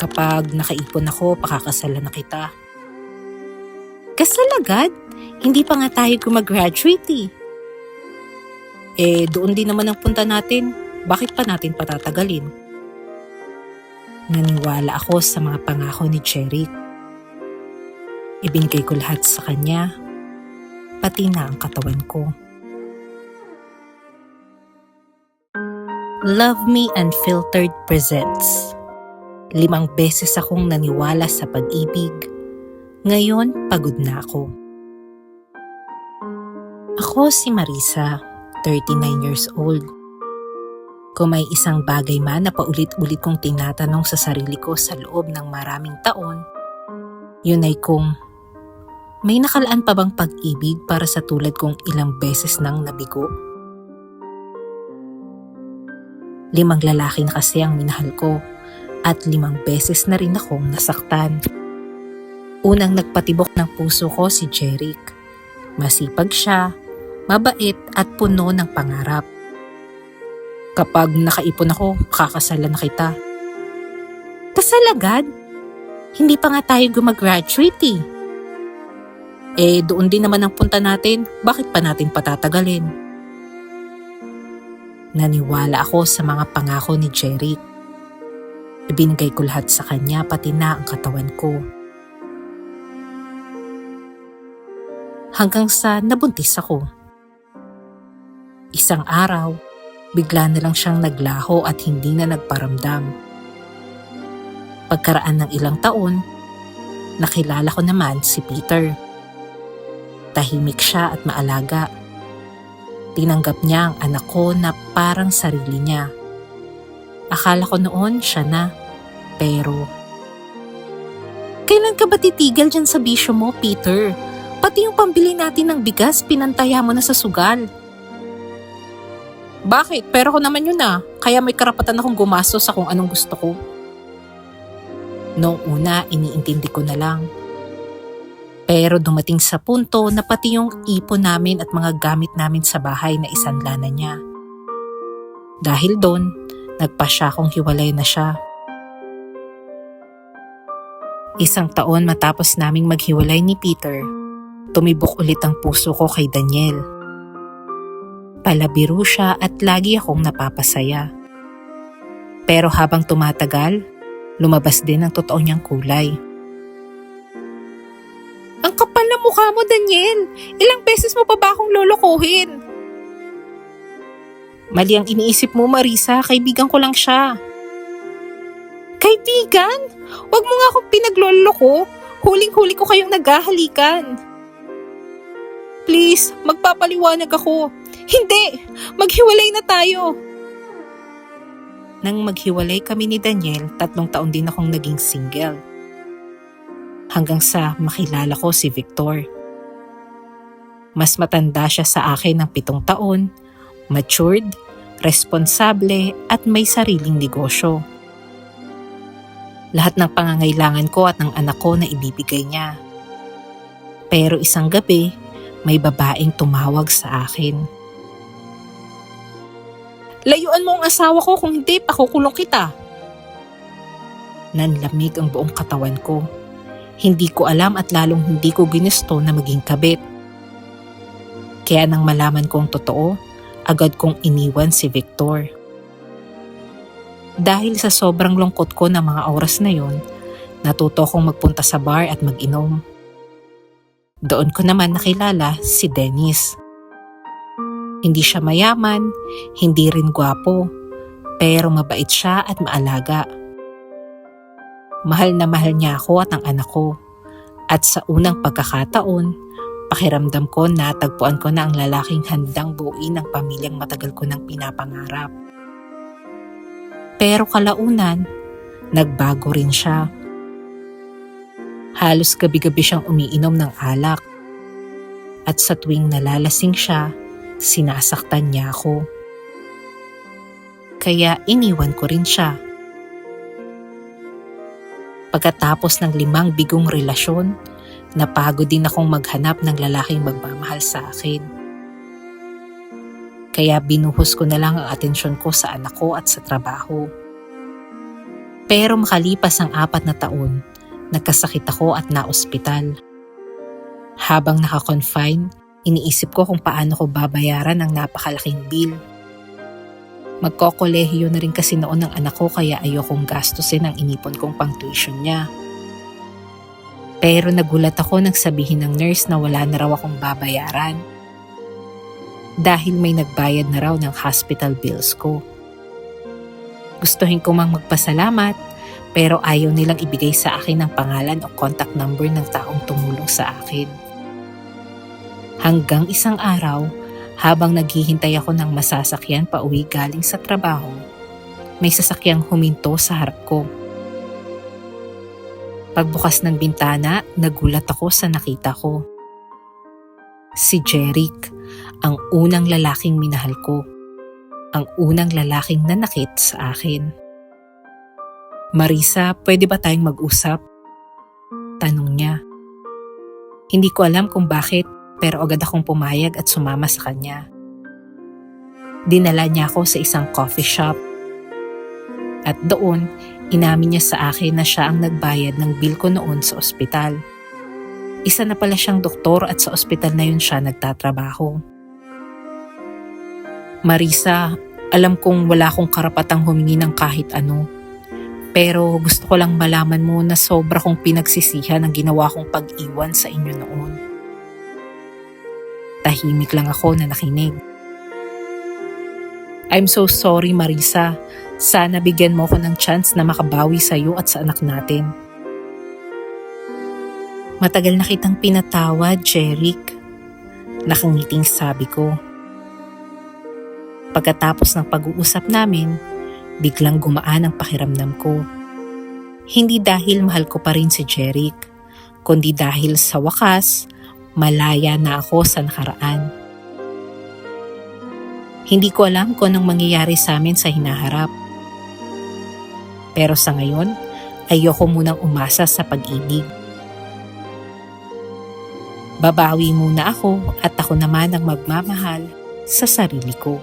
Kapag nakaipon ako, pakakasalan na kita. Kasal agad? Hindi pa nga tayo gumagraduate eh. Doon din naman ang punta natin. Bakit pa natin patatagalin? Naniwala ako sa mga pangako ni Jeric. Ibinigay ko lahat sa kanya, pati na ang katawan ko. Love Me Unfiltered presents 5 beses akong naniwala sa pag-ibig. Ngayon, pagod na ako. Ako si Marisa, 39 years old. Kung may isang bagay man na paulit-ulit kong tinatanong sa sarili ko sa loob ng maraming taon, yun ay kung may nakalaan pa bang pag-ibig para sa tulad kong ilang beses nang nabigo? 5 lalaki na kasi ang minahal ko at 5 beses na rin akong nasaktan. Unang nagpatibok ng puso ko si Jeric. Masipag siya, mabait at puno ng pangarap. Kapag nakaipon ako, kakasalan na kita. Kasal agad? Hindi pa nga tayo gumagraduate eh. Doon din naman ang punta natin. Bakit pa natin patatagalin? Naniwala ako sa mga pangako ni Jeric. Ibinigay ko lahat sa kanya, pati na ang katawan ko. Hanggang sa nabuntis ako. Isang araw, bigla na lang siyang naglaho at hindi na nagparamdam. Pagkaraan ng ilang taon, nakilala ko naman si Peter. Tahimik siya at maalaga. Tinanggap niya ang anak ko na parang sarili niya. Akala ko noon siya na, pero... Kailan ka ba titigil dyan sa bisyo mo, Peter? Pati yung pambili natin ng bigas, pinantaya mo na sa sugal. Bakit? Pero ko naman yun kaya may karapatan akong gumastos sa kung anong gusto ko. Noong una, iniintindi ko na lang. Pero dumating sa punto na pati yung ipon namin at mga gamit namin sa bahay na isanla na niya. Dahil doon, nagpasya akong hiwalay na siya. Isang taon matapos naming maghiwalay ni Peter, tumibok ulit ang puso ko kay Daniel. Palabiro siya at lagi akong napapasaya. Pero habang tumatagal, lumabas din ang totoo niyang kulay. Ang kapal na mukha mo, Daniel! Ilang beses mo pa ba akong lolokohin? Mali ang iniisip mo, Marisa. Kaibigan ko lang siya. Kaibigan? Huwag mo nga akong pinagloloko. Huling-huli ko kayong naghahalikan. Please, magpapaliwanag ako. Hindi! Maghiwalay na tayo! Nang maghiwalay kami ni Daniel, 3 taon din akong naging single. Hanggang sa makilala ko si Victor. Mas matanda siya sa akin ng 7 taon, matured, responsable at may sariling negosyo. Lahat ng pangangailangan ko at ng anak ko na ibibigay niya. Pero isang gabi, may babaeng tumawag sa akin. Layuan mo ang asawa ko, kung hindi, pakukulong kita. Nanlamig ang buong katawan ko. Hindi ko alam at lalong hindi ko ginusto na maging kabit. Kaya nang malaman ko ang totoo, agad kong iniwan si Victor. Dahil sa sobrang lungkot ko ng mga oras na yon, natuto kong magpunta sa bar at mag-inom. Doon ko naman nakilala si Dennis. Hindi siya mayaman, hindi rin gwapo, pero mabait siya at maalaga. Mahal na mahal niya ako at ang anak ko. At sa unang pagkakataon, pakiramdam ko na tagpuan ko na ang lalaking handang buuin ang pamilyang matagal ko nang pinapangarap. Pero kalaunan, nagbago rin siya. Halos gabi-gabi siyang umiinom ng alak. At sa tuwing nalalasing siya, sinasaktan niya ako. Kaya iniwan ko rin siya. Pagkatapos ng 5 bigong relasyon, napagod din akong maghanap ng lalaking magmamahal sa akin. Kaya binuhos ko na lang ang atensyon ko sa anak ko at sa trabaho. Pero makalipas ang 4 na taon, nagkasakit ako at naospital. Habang naka-confine, iniisip ko kung paano ko babayaran ang napakalaking bill. Magkokolehiyo na rin kasi noon ng anak ko kaya ayokong gastusin ang inipon kong pang-tuition niya. Pero nagulat ako nang sabihin ng nurse na wala na raw akong babayaran. Dahil may nagbayad na raw ng hospital bills ko. Gustuhin ko mang magpasalamat pero ayaw nilang ibigay sa akin ang pangalan o contact number ng taong tumulong sa akin. Hanggang isang araw, habang naghihintay ako ng masasakyan pa uwi galing sa trabaho, may sasakyang huminto sa harap ko. Pagbukas ng bintana, nagulat ako sa nakita ko. Si Jeric, ang unang lalaking minahal ko. Ang unang lalaking nanakit sa akin. "Marisa, pwede ba tayong mag-usap?" Tanong niya. Hindi ko alam kung bakit, pero agad akong pumayag at sumama sa kanya. Dinala niya ako sa isang coffee shop. At doon, inamin niya sa akin na siya ang nagbayad ng bill ko noon sa ospital. Isa na pala siyang doktor at sa ospital na yun siya nagtatrabaho. "Marisa, alam kong wala akong karapatang humingi ng kahit ano. Pero gusto ko lang malaman mo na sobra kong pinagsisihan ang ginawa kong pag-iwan sa inyo noon." Tahimik lang ako na nakinig. "I'm so sorry, Marisa. Sana bigyan mo ko ng chance na makabawi sa iyo at sa anak natin." "Matagal na kitang pinatawad, Jeric." Nakangiting sabi ko. Pagkatapos ng pag-uusap namin, biglang gumaan ang pakiramdam ko. Hindi dahil mahal ko pa rin si Jeric, kundi dahil sa wakas, malaya na ako sa nakaraan. Hindi ko alam kung anong mangyayari sa amin sa hinaharap. Pero sa ngayon, ayoko munang umasa sa pag-ibig. Babawi muna ako at ako naman ang magmamahal sa sarili ko.